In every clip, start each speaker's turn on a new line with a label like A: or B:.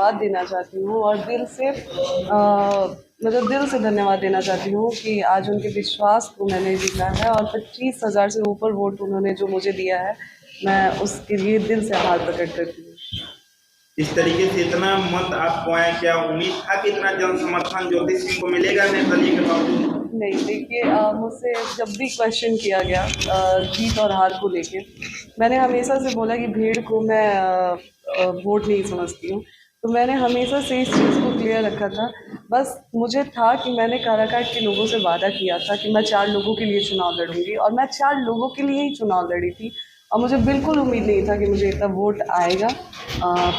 A: धन्यवाद देना चाहती हूँ और दिल से मतलब दिल से धन्यवाद देना चाहती हूँ कि आज उनके विश्वास को मैंने जीता है और 25,000 से ऊपर वोट उन्होंने जो मुझे दिया है, मैं उसके लिए दिल से आभार प्रकट करती हूँ।
B: इस तरीके से इतना मत आपको आए, क्या उम्मीद था कि इतना जन समर्थन ज्योति सिंह को मिलेगा निर्दलीय के बावजूद?
A: नहीं, देखिए मुझसे जब भी क्वेश्चन किया गया जीत और हार को लेके, मैंने हमेशा से बोला कि भीड़ को मैं वोट नहीं समझती हूँ। तो मैंने हमेशा से इस चीज़ को क्लियर रखा था। बस मुझे था कि मैंने काराकाट के लोगों से वादा किया था कि मैं 4 लोगों के लिए चुनाव लड़ूँगी और मैं 4 लोगों के लिए ही चुनाव लड़ी थी और मुझे बिल्कुल उम्मीद नहीं था कि मुझे इतना वोट आएगा।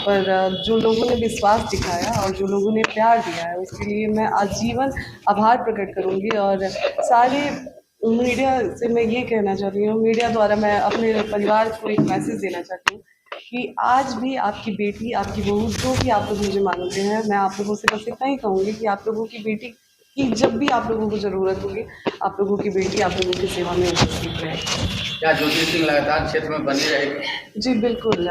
A: पर जो लोगों ने विश्वास दिखाया और जो लोगों ने प्यार दिया है उसके लिए मैं आजीवन आभार प्रकट करूँगी और सारे मीडिया से मैं ये कहना चाहती हूँ, मीडिया द्वारा मैं अपने परिवार को एक मैसेज देना चाहती हूँ कि आज भी आपकी बेटी, आपकी बहू, जो भी आप लोग मुझे मानते हैं, मैं आप लोगों से बस इतना ही कहूँगी कि आप लोगों की बेटी की जब भी आप लोगों को ज़रूरत होगी, आप लोगों की बेटी आप लोगों की सेवा में उपस्थित रहेगी।
C: क्या ज्योति सिंह लगातार क्षेत्र में बनी रहेगी?
A: जी बिल्कुल,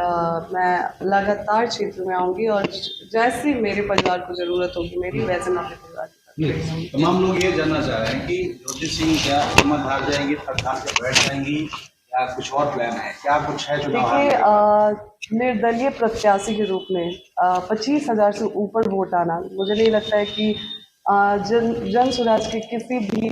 A: मैं लगातार क्षेत्र में आऊँगी और जैसे मेरे परिवार को ज़रूरत होगी मेरी, वैसे मैं अपने परिवार की
D: तमाम लोग ये जानना चाह रहे हैं कि ज्योति सिंह क्या हिम्मत हार जाएंगी, सरकार से बैठ जाएंगी या कुछ और प्लान है, क्या कुछ है चुनाव?
A: देखिए, निर्दलीय प्रत्याशी के रूप में 25,000 से ऊपर वोट आना मुझे नहीं लगता है कि जन स्वराज के किसी भी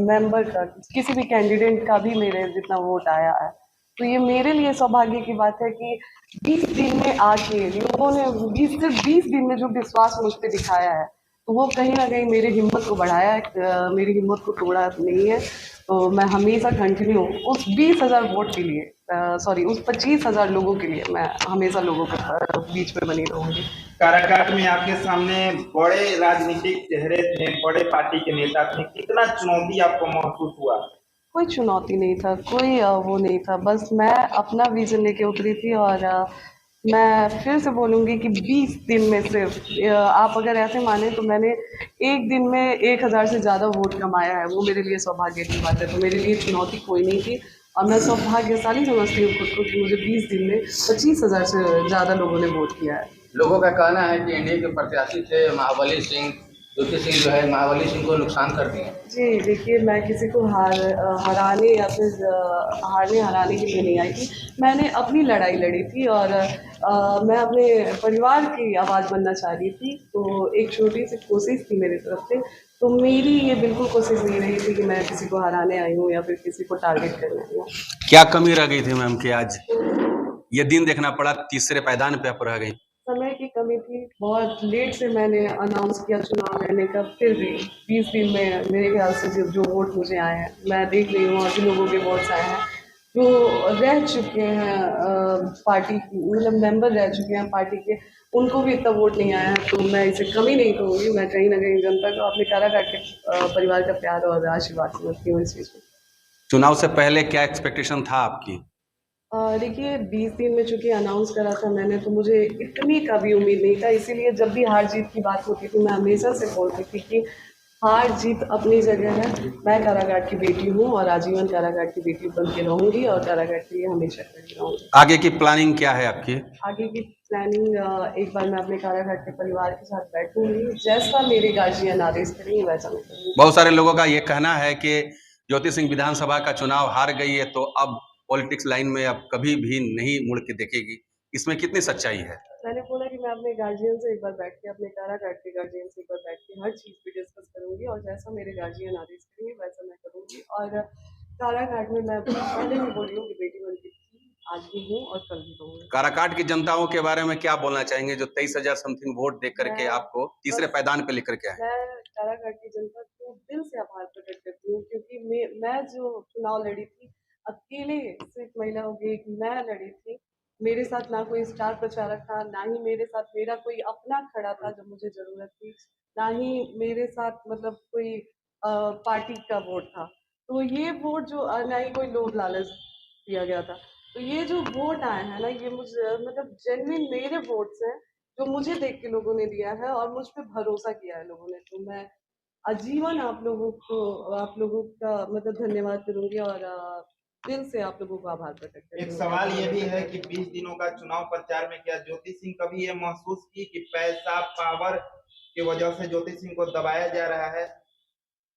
A: मेंबर का, किसी भी कैंडिडेट का भी मेरे जितना वोट आया है। तो ये मेरे लिए सौभाग्य की बात है कि 20 दिन में आके लोगों ने 20 दिन में जो विश्वास मुझ पे दिखाया है, तो वो कहीं ना कहीं मेरी हिम्मत को बढ़ाया है, मेरी हिम्मत को तोड़ा नहीं है। तो मैं हमेशा कंटिन्यू उस 20,000 वोट के लिए, सॉरी उस 25,000 लोगों के लिए मैं हमेशा लोगों के बीच में बनी रहूंगी।
B: काराकाट में आपके सामने बड़े राजनीतिक चेहरे थे, बड़े पार्टी के नेता थे, कितना चुनौती आपको महसूस हुआ?
A: कोई चुनौती नहीं था, कोई वो नहीं था, बस मैं अपना विजन लेके उतरी थी और मैं फिर से बोलूँगी कि 20 दिन में सिर्फ आप अगर ऐसे माने तो मैंने एक दिन में 1,000 से ज़्यादा वोट कमाया है, वो मेरे लिए सौभाग्य की बात है। तो मेरे लिए चुनौती कोई नहीं थी और मैं सौभाग्यशाली समझती हूँ खुद को कि मुझे 20 दिन में 25,000 से ज़्यादा लोगों ने वोट किया है।
C: लोगों का कहना है कि एनडीए के प्रत्याशी थे महाबली सिंह, ज्योति सिंह जो है महाबली सिंह को नुकसान कर दिए।
A: जी, देखिए मैं किसी को हराने या फिर हराने के लिए नहीं आई थी। मैंने अपनी लड़ाई लड़ी थी और मैं अपने परिवार की आवाज़ बनना चाह रही थी। तो एक छोटी-सी कोशिश थी मेरी तरफ से। तो मेरी ये बिल्कुल कोशिश नहीं रही थी कि मैं किसी को हराने आई हूँ या फिर किसी को टारगेट करने आई हूँ।
D: क्या कमी रह गई थी मैम कि आज ये दिन देखना पड़ा, तीसरे पायदान पे आप रह गई?
A: समय की कमी थी, बहुत लेट से मैंने अनाउंस किया चुनाव लड़ने का, फिर भी 20 दिन में मेरे ख्याल से जो वोट मुझे आए हैं, मैं देख रही हूँ अभी लोगों के वोट्स आए हैं जो रह चुके हैं पार्टी, मतलब मेंबर रह चुके हैं पार्टी के, उनको भी इतना वोट नहीं आया है। तो मैं इसे कमी नहीं कहूँगी, मैं कहीं ना कहीं जनता को अपने काराकाट के परिवार का प्यार और आशीर्वाद समझती हूँ इस चीज़ को।
D: चुनाव से पहले क्या एक्सपेक्टेशन था आपकी?
A: देखिए 20 दिन में चूँकि अनाउंस करा था मैंने, तो मुझे इतनी का भी उम्मीद नहीं था, इसीलिए जब भी हार-जीत की बात होती थी, मैं हमेशा से बोलती थी कि हार-जीत अपनी जगह है, मैं कारागार की बेटी हूँ और आजीवन कारागार की बेटी बन के रहूँगी और कारागार के लिए हमेशा खड़ी रहूँगी।
D: आगे की प्लानिंग क्या है आपकी?
A: आगे की प्लानिंग, एक बार मैं अपने कारागार के परिवार के साथ बैठूँगी, जैसा मेरे गार्जियन आदेश करेंगे वैसा मैं करूँगी।
D: बहुत सारे लोगों का ये कहना है कि ज्योति सिंह विधानसभा का चुनाव हार गई है तो अब पॉलिटिक्स लाइन में अब कभी भी नहीं मुड़ के देखेगी, इसमें कितनी सच्चाई है?
A: मैंने बोला कि मैं अपने गार्जियन से एक बार बैठ के, अपने कारागार के गार्जियन से एक बार बैठ के हर चीज़ पे डिस्कस करूँगी और जैसा मेरे गार्जियन आदेश करेंगे वैसा मैं करूँगी। और कारागार में मैं पहले भी बोली हूँ कि बेटी बन के थी, आज भी हूँ और कल भी रहूँगी।
D: काराकाट की जनताओं के बारे में क्या बोलना चाहेंगे जो 23,000 समथिंग वोट दे करके
A: मैं
D: आपको तीसरे
A: बस
D: पायदान पे लेकर के आए?
A: मैं कारागार की जनता को दिल से आभार प्रकट करती हूँ क्योंकि मैं जो चुनाव लड़ी थी, अकेले सिर्फ महिलाओं की एक मैं लड़ी थी। मेरे साथ ना कोई स्टार प्रचारक था, ना ही मेरे साथ मेरा कोई अपना खड़ा था जब मुझे ज़रूरत थी, ना ही मेरे साथ मतलब कोई पार्टी का वोट था। तो ये वोट जो ना ही कोई लोभ लालच दिया गया था। तो ये जो वोट आए हैं ना, ये मुझे मतलब जेन्युइन मेरे वोट्स हैं, जो मुझे देख के लोगों ने दिया है और मुझ पे भरोसा किया है लोगों ने। तो मैं आजीवन आप लोगों का मतलब धन्यवाद करूँगी और दिल से आप लोगों को आभार प्रकट करती
B: एक
A: हूँ।
B: सवाल ये भी है कि 20 दिनों का चुनाव प्रचार में क्या ज्योति सिंह कभी ये महसूस की कि पैसा पावर की वजह से ज्योति सिंह को दबाया जा रहा है?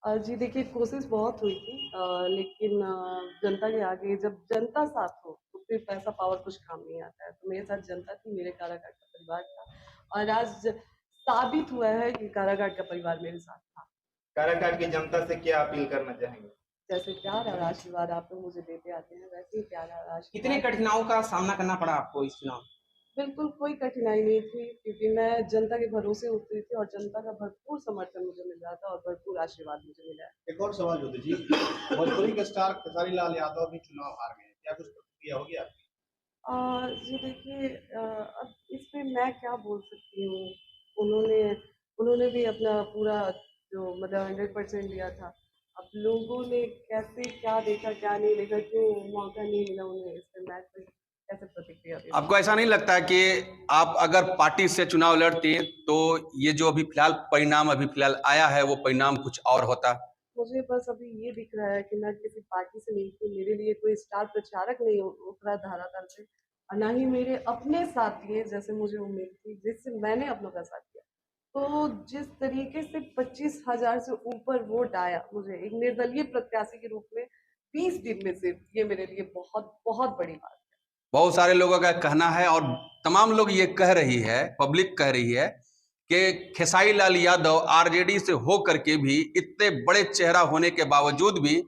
A: जी देखिए, कोशिश बहुत हुई थी, लेकिन जनता के आगे जब जनता साथ हो तो फिर पैसा पावर कुछ काम नहीं आता है। तो मेरे साथ जनता थी, मेरे काराकाट का परिवार था और आज साबित हुआ है कि काराकाट का परिवार मेरे साथ था।
B: काराकाट की जनता से क्या अपील करना चाहेंगे?
A: जैसे प्यार और आशीर्वाद आप लोग मुझे देते आते हैं, वैसे ही प्यार और
E: कितने
A: आशीर्वाद
E: कठिनाइयों का सामना करना पड़ा आपको इस चुनाव?
A: बिल्कुल कोई कठिनाई नहीं थी, क्योंकि मैं जनता के भरोसे उतरी थी और जनता का भरपूर समर्थन मुझे मिल रहा था और भरपूर आशीर्वाद मुझे मिला है।
F: एक और सवाल ज्योति जी, भोजपुरी के स्टार खेसारी लाल यादव भी चुनाव हार गए, क्या कुछ प्रतिक्रिया होगी आपकी?
A: जी देखिए, अब इसमें मैं क्या बोल सकती हूँ। उन्होंने उन्होंने भी अपना पूरा जो मतलब 100% दिया था। अब लोगों ने कैसे क्या देखा क्या नहीं देखा, क्यों मौका नहीं मिला उन्हें, इसमें मैं कोई कैसे प्रतिक्रिया दे
D: आपको ऐसा नहीं लगता है कि आप अगर पार्टी से चुनाव लड़ती तो ये जो अभी फिलहाल परिणाम अभी फिलहाल आया है वो परिणाम कुछ और होता?
A: मुझे बस अभी ये दिख रहा है कि मैं किसी पार्टी से नहीं थी, मेरे लिए कोई स्टार प्रचारक नहीं उतरा धरातल पे और ना ही मेरे अपने साथी हैं जैसे मुझे उम्मीद थी, जिससे मैंने अपनों का साथ दिया। तो जिस तरीके से 25,000 से ऊपर वोट आया मुझे एक निर्दलीय प्रत्याशी के रूप में 20 दिन में सिर्फ, ये मेरे लिए बहुत बहुत बड़ी बात है।
D: बहुत सारे लोगों का कहना है और तमाम लोग ये कह रही है, पब्लिक कह रही है कि खेसारी लाल यादव आरजेडी से हो करके भी इतने बड़े चेहरा होने के बावजूद भी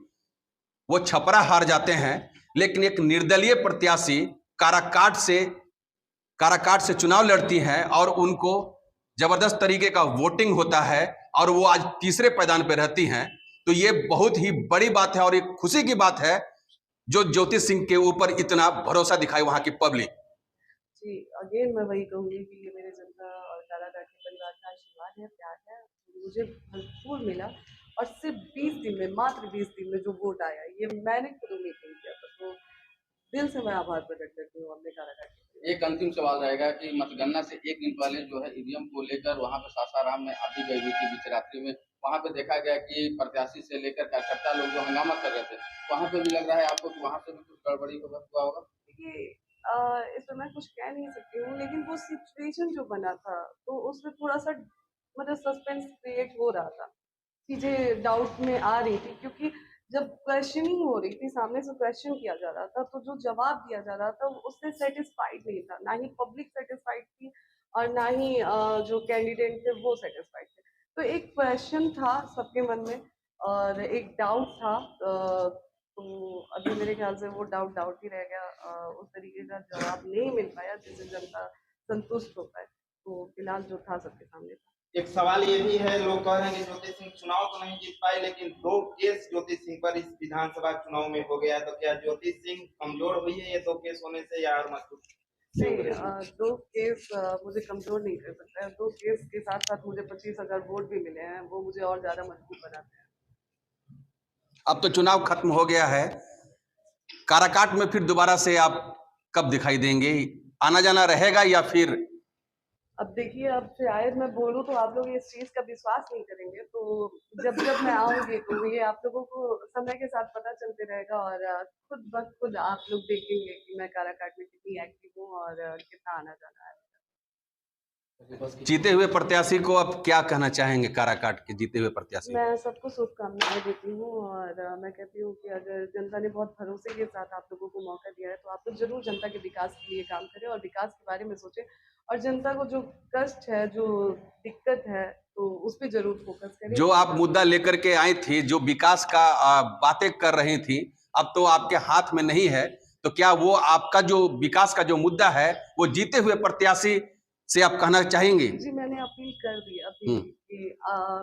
D: वो छपरा हार जाते हैं, लेकिन एक निर्दलीय प्रत्याशी काराकाट से चुनाव लड़ती हैं और उनको जबरदस्त तरीके का वोटिंग होता है और वो आज तीसरे पायदान पे रहती हैं। तो ये बहुत ही बड़ी बात है और एक खुशी की बात है जो ज्योति सिंह के ऊपर इतना भरोसा दिखाई वहां की पब्लिक।
A: जी, अगेन मैं वही कहूँगी कि ये मेरे जनता और काराकाट के परिवार का आशीर्वाद है, प्यार है, मुझे भरपूर मिला और सिर्फ 20 दिन में, मात्र 20 दिन में जो वोट आया, ये मैंने खुद उम्मीद नहीं किया था। तो दिल से मैं आभार प्रकट करती हूँ अपने काराकाट के परिवार
C: एक अंतिम सवाल रहेगा कि मतगणना से एक दिन पहले जो है ईवीएम को लेकर वहां पे सासाराम में आंधी गई हुई थी बीच रात्रि में। वहां पे देखा गया कि प्रत्याशी से लेकर कार्यकर्ता लोग जो हंगामा कर रहे थे, वहां पे भी लग रहा है आपको कि वहां से भी कुछ गड़बड़ी हुआ होगा?
A: देखिए, इसमें मैं कुछ कह नहीं सकती हूँ, लेकिन वो सिचुएशन जो बना था, तो उसमें थोड़ा-सा मतलब सस्पेंस क्रिएट हो रहा था। चीज़ें डाउट में आ रही थी, क्योंकि जब क्वेश्चनिंग हो रही थी, सामने से क्वेश्चन किया जा रहा था, तो जो जवाब दिया जा रहा था, वो उससे सैटिस्फाइड नहीं था। ना ही पब्लिक सैटिस्फाइड थी और ना ही जो कैंडिडेट थे, वो सैटिस्फाइड थे। तो एक क्वेश्चन था सबके मन में और एक डाउट था, तो अभी मेरे ख्याल से वो डाउट डाउट ही रह गया। उस तरीके का जवाब नहीं मिल पाया जिससे जनता संतुष्ट हो पाए। तो फिलहाल जो था सबके सामने था।
B: एक सवाल ये भी है, लोग कह रहे हैं कि ज्योति सिंह चुनाव तो नहीं जीत पाए, लेकिन 2 केस ज्योति सिंह पर इस विधानसभा चुनाव में हो गया। तो क्या ज्योति सिंह कमजोर हुई है ये 2 केस होने से या और मजबूत?
A: नहीं, 2 केस मुझे कमज़ोर नहीं कर सकता है। 2 केस के साथ-साथ मुझे 25,000 वोट भी मिले हैं, वो मुझे और ज़्यादा मजबूत बनाते हैं।
D: अब तो चुनाव खत्म हो गया है, काराकाट में फिर दोबारा से आप कब दिखाई देंगे? आना जाना रहेगा या फिर?
A: अब देखिए, अब शायद मैं बोलूँ तो आप लोग इस चीज़ का विश्वास नहीं करेंगे, तो जब-जब मैं आऊँगी तो ये आप लोगों को समय के साथ पता चलते रहेगा और खुद ब खुद आप लोग देखेंगे कि मैं काराकाट में कितनी एक्टिव हूँ और कितना आना-जाना है।
D: जीते हुए प्रत्याशी को आप क्या कहना चाहेंगे? काराकाट के जीते हुए प्रत्याशी को?
A: मैं सबको शुभकामनाएँ देती हूँ और मैं कहती हूँ कि अगर जनता ने बहुत भरोसे के साथ आप लोगों को मौका दिया है, तो आप लोग ज़रूर जनता के विकास के लिए काम करें और विकास के बारे में सोचें और जनता को जो कष्ट है, जो दिक्कत है, तो उस पे ज़रूर फोकस करें।
D: जो आप मुद्दा लेकर के आई थी, जो विकास का बातें कर रही थी, अब तो आपके हाथ में नहीं है, तो क्या वो आपका जो विकास का जो मुद्दा है, वो जीते हुए प्रत्याशी से आप कहना चाहेंगे?
A: जी, मैंने अपील कर दी अभी
D: हम्म।
A: कि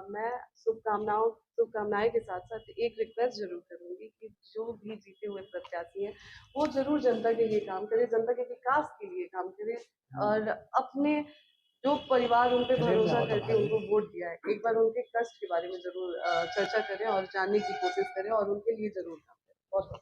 A: मैं शुभकामनाएँ के साथ-साथ एक रिक्वेस्ट ज़रूर करूँगी कि जो भी जीते हुए प्रत्याशी हैं, वो ज़रूर जनता के लिए काम करें, जनता के विकास के लिए काम करें और अपने जो परिवार उन पे भरोसा करके उनको वोट दिया है, एक बार उनके कष्ट के बारे में ज़रूर चर्चा करें और जानने की कोशिश करें और उनके लिए ज़रूर काम करें। बहुत-बहुत